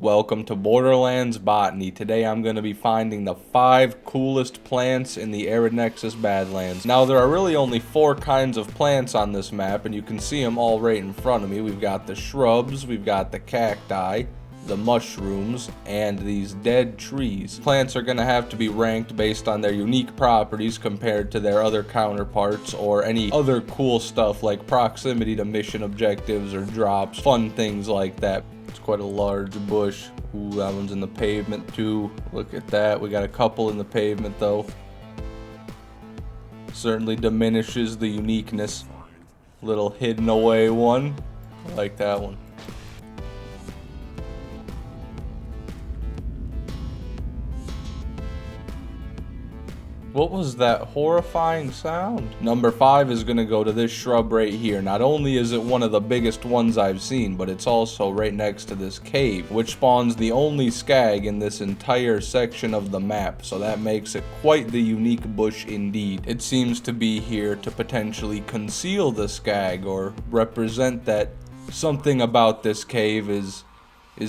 Welcome to Borderlands Botany. Today I'm going to be finding the 5 coolest plants in the Arid Badlands. Now there are really only 4 kinds of plants on this map, and you can see them all right in front of me. We've got the shrubs, we've got the cacti, the mushrooms, and these dead trees. Plants are going to have to be ranked based on their unique properties compared to their other counterparts, or any other cool stuff like proximity to mission objectives or drops, fun things like that. It's quite a large bush. Ooh, that one's in the pavement too. Look at that. We got a couple in the pavement though. Certainly diminishes the uniqueness. Little hidden away one. I like that one. What was that horrifying sound? Number 5 is going to go to this shrub right here. Not only is it one of the biggest ones I've seen, but it's also right next to this cave, which spawns the only skag in this entire section of the map. So that makes it quite the unique bush indeed. It seems to be here to potentially conceal the skag or represent that something about this cave is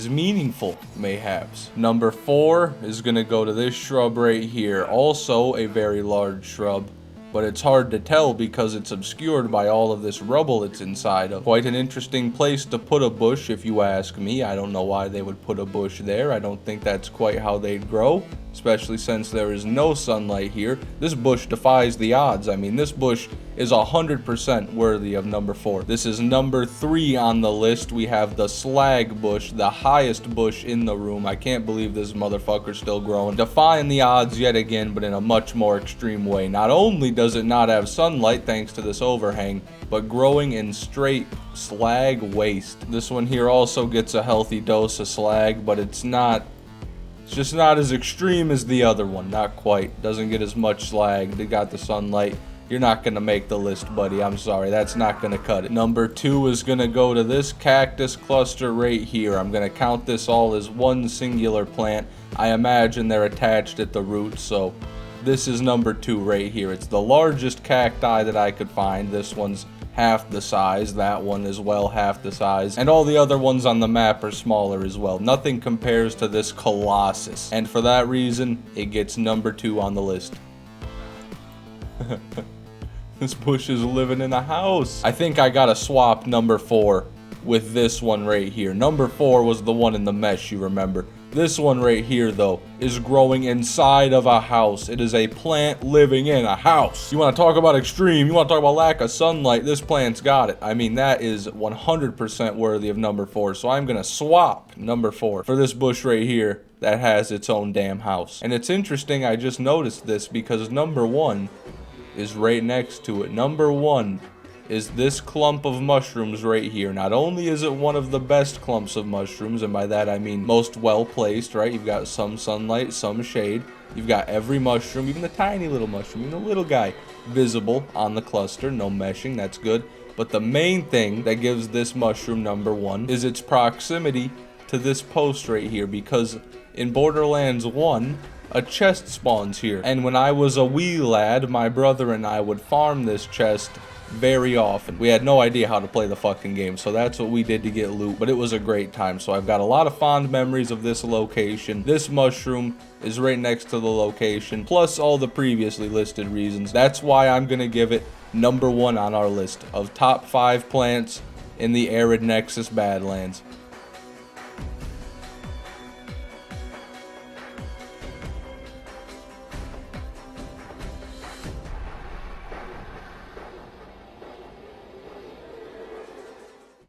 meaningful, mayhaps. Number 4 is gonna go to this shrub right here. Also a very large shrub, but it's hard to tell because it's obscured by all of this rubble it's inside of. Quite an interesting place to put a bush if you ask me. I don't know why they would put a bush there. I don't think that's quite how they'd grow, especially since there is no sunlight here. This bush defies the odds. I mean, this bush is 100% worthy of number 4. This is number 3 on the list. We have the slag bush, the highest bush in the room. I can't believe this motherfucker's still growing. Defying the odds yet again, but in a much more extreme way. Not only does it not have sunlight thanks to this overhang, but growing in straight slag waste. This one here also gets a healthy dose of slag, but it's just not as extreme as the other one. Not quite. Doesn't get as much slag. They got the sunlight. You're not going to make the list, buddy. I'm sorry. That's not going to cut it. Number 2 is going to go to this cactus cluster right here. I'm going to count this all as one singular plant. I imagine they're attached at the roots, so this is number 2 right here. It's the largest cacti that I could find. This one's half the size, that one as well half the size, and all the other ones on the map are smaller as well. Nothing compares to this colossus, and for that reason it gets number 2 on the list. This bush is living in a house. I think I gotta swap number 4 with this one right here. Number 4 was the one in the mesh, you remember. This one right here, though, is growing inside of a house. It is a plant living in a house. You want to talk about extreme? You want to talk about lack of sunlight? This plant's got it. I mean, that is 100% worthy of number 4. So I'm going to swap number 4 for this bush right here that has its own damn house. And it's interesting, I just noticed this because number 1 is right next to it. Number 1 is this clump of mushrooms right here. Not only is it one of the best clumps of mushrooms, and by that I mean most well placed, right? You've got some sunlight, some shade. You've got every mushroom, even the tiny little mushroom, even the little guy, visible on the cluster. No meshing, that's good. But the main thing that gives this mushroom number 1 is its proximity to this post right here, because in Borderlands 1, a chest spawns here. And when I was a wee lad, my brother and I would farm this chest very often. We had no idea how to play the fucking game, so that's what we did to get loot, but it was a great time. So I've got a lot of fond memories of this location. This mushroom is right next to the location, plus all the previously listed reasons. That's why I'm gonna give it number 1 on our list of top 5 plants in the Arid Badlands.